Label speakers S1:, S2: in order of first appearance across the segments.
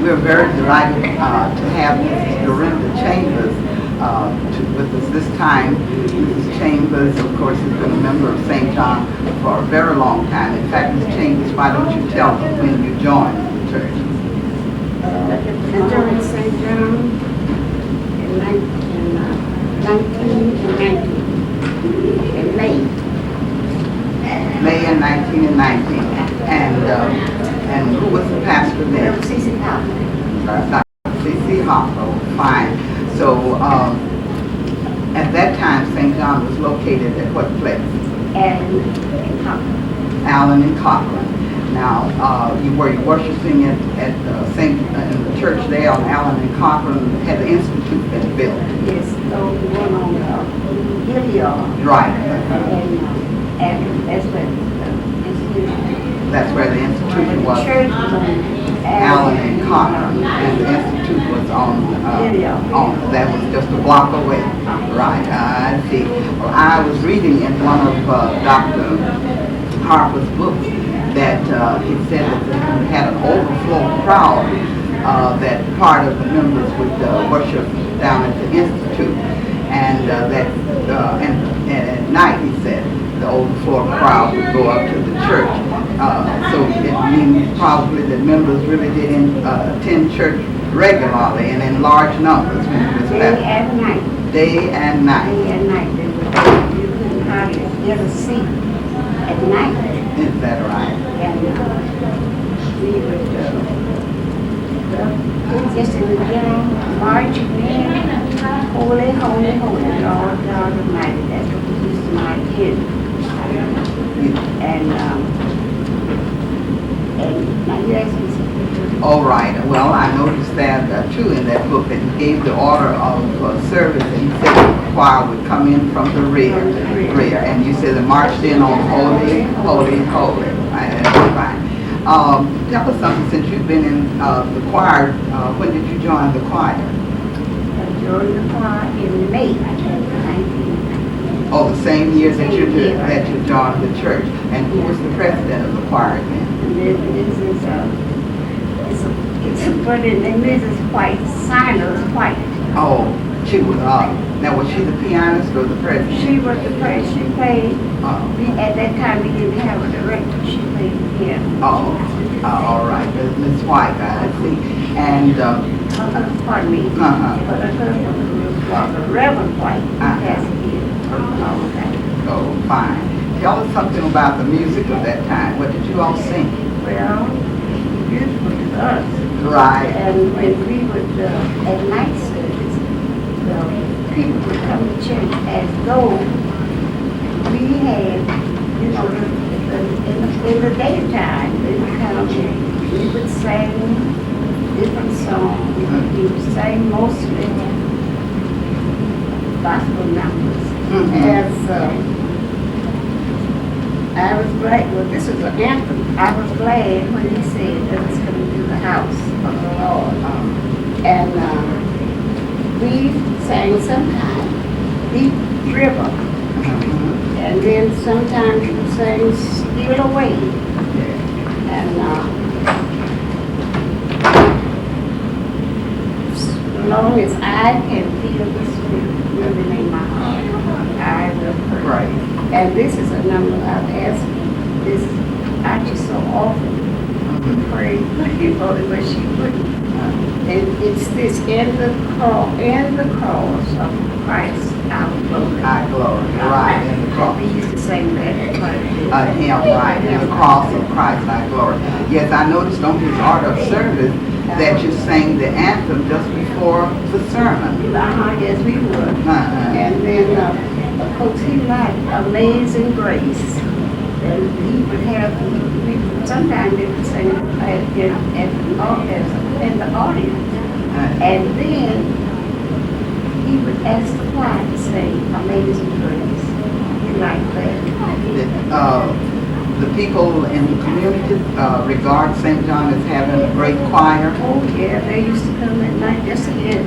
S1: we're very delighted to have Mrs. Dorinthia Chambers with us this time. Mrs. Chambers, of course, has been a member of St. John for a very long time. In fact, Mrs. Chambers, why don't you tell them when you joined the church?
S2: I joined St. John in 1990, in May.
S1: May in 1990. And who was the pastor then?
S2: C.C. Hopper.
S1: C.C. Hopper, fine. So at that time, St. John was located at what place?
S2: Allen and Cochran.
S1: Allen and Cochran. Now, you were worshiping at in the church there on Allen and Cochran. Had the institute been built?
S2: Yes, so the one on the Hilliard.
S1: Right.
S2: And that's where the institution.
S1: That's where the institution was.
S2: The church was on
S1: Allen and Cochran, and the institute was on that was just a block away. Right, I see. Well, I was reading in one of Dr. Harper's books that he said that they had an overflow crowd, that part of the members would worship down at the institute, and and at night, he said, the overflow crowd would go up to the church. So it means probably that members really didn't attend church regularly and in large numbers when it was
S2: day and night.
S1: Day and night.
S2: Day and night. You couldn't hardly get a seat at night.
S1: Is that right?
S2: And we would just in the beginning, marching in, holy, holy, holy, Lord God Almighty. That's what we used to march in. And now you asked me something.
S1: All right. Well, I noticed that too in that book that he gave the order of service, and he said the choir would come in from the rear. And you said they marched in on holy, holy, holy. Right, that's fine. Tell us something, since you've been in the choir, when did you join the choir?
S2: I joined the choir in May 1990.
S1: Oh, the same year that you joined the church. And who was the president of the choir then?
S2: This is it's a pretty name. Mrs. White, Silas White.
S1: Oh, she was. Now was she the pianist or the president?
S2: She was the president. She played. At that time, we didn't have a director. She played the piano.
S1: All right, Miss White, I see. And
S2: pardon me. But her husband was a Reverend White. He passed here.
S1: Oh, fine. Tell us something about the music of that time. What did you all sing?
S2: Well, beautiful to us.
S1: Right.
S2: And when we would, at night service, people would come to church as though we had, you know, in the daytime, they would come and we would sing different songs. We would sing mostly gospel numbers. As I was glad, well, this is an anthem. I was glad when he said, "Let us come into the house of the Lord." And we sang sometimes Deep River, and then sometimes we sang Steal Away. And as long as I can feel the Spirit moving in my heart, I will pray.
S1: Right.
S2: And this is a number I've asked this actually so often to pray for it, but she wouldn't. And it's this in the cross of Christ our glory.
S1: Our glory, right, in the cross.
S2: We used to sing that quite a bit.
S1: Right, in the cross of Christ our glory. Yes, I noticed on his order of service that you sang the anthem just before the sermon.
S2: Yes, we would. And then, of course, he liked Amazing Grace. And he would have, sometimes they would sing in the audience. And then he would ask the choir to sing Amazing Grace. He liked that.
S1: The people in the community regard St. John as having a great choir.
S2: Oh yeah, they used to come at night just to hear.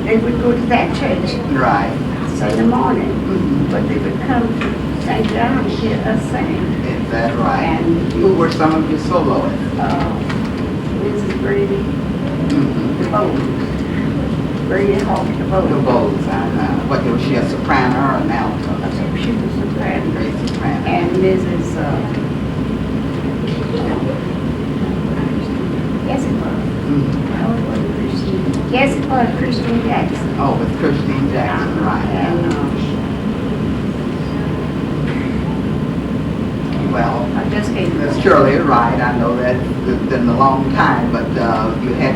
S2: They would go to that church.
S1: Right.
S2: Sunday morning. But they would come to St. John to hear us sing.
S1: Is that right?
S2: And
S1: who were some of your soloists?
S2: Mrs. Brady,
S1: Mm-hmm.
S2: the Bowles. Brady Hawk, the
S1: The
S2: Bowles.
S1: Bowles, what, was she a soprano or an alto?
S2: I think she was a grand.
S1: Great soprano.
S2: And Mrs. Yes, it was.
S1: Mhm.
S2: No, it wasn't Christine. Yes, it was Christine Jackson.
S1: Oh, with Christine Jackson, right.
S2: And
S1: Well,
S2: I just gave her.
S1: Miss Shirley, right, I know that it's been a long time, but you had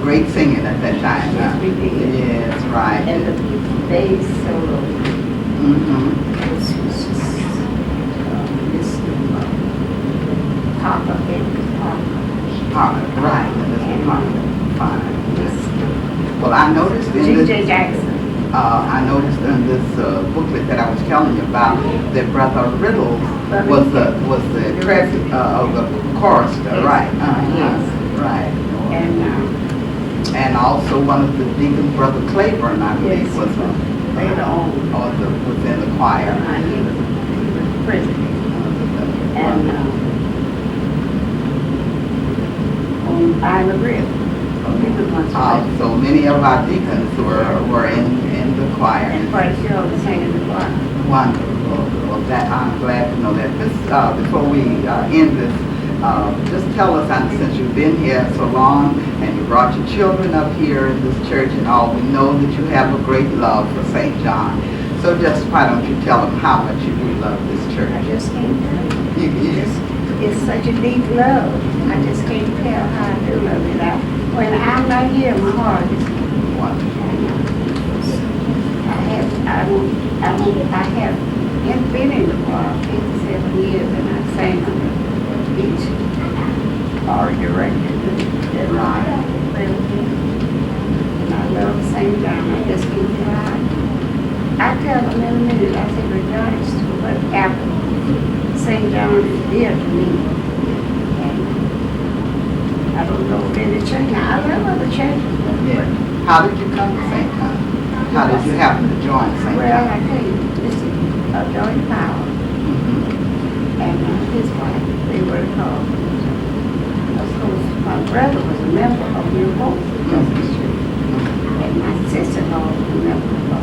S1: great singing at that time.
S2: Yes, we did.
S1: Yes, right.
S2: And the bass solo
S1: Mm-hmm.
S2: was just Mr. Papa, Edward Papa.
S1: Right, Mr. Parker, fine.
S2: Mr.
S1: Well, I noticed in this,
S2: G.J. Jackson.
S1: I noticed in this booklet that I was telling you about that Brother Riddle was the chorister,
S2: Yes.
S1: right?
S2: Yes.
S1: Right.
S2: And
S1: also one of the deacons, Brother Claiborne, I believe,
S2: Yes.
S1: was
S2: later on,
S1: within the choir.
S2: he was president. And on Island River. He was once president.
S1: So many of our deacons were in the choir.
S2: And quite a few of them sang in the choir.
S1: Wonderful. Well, that I'm glad to know that. This, before we end this, just tell us, since you've been here so long and you brought your children up here in this church and all, we know that you have a great love for St. John. So just why don't you tell them how much you do love this church?
S2: I just can't tell you.
S1: You-
S2: It's such a deep love. I just can't tell how I do love it. When I'm not here, my heart is
S1: Wonderful.
S2: I have been in the choir 57 years, and I sang under each art director that I lived in. And I love St. John. I just can't tell. I tell them in a minute, I say, regardless to what happened, St. John is dear to me. And I don't know of any church. Now, I love other churches.
S1: Yeah. How did you come to St. John? How did you happen to join St.
S2: Well,
S1: John?
S2: I tell you, this is Joey Powell
S1: Mhm.
S2: and his wife. They were called. Of course, my brother was a member of New Hope Baptist Church, and my sister-in-law was a member of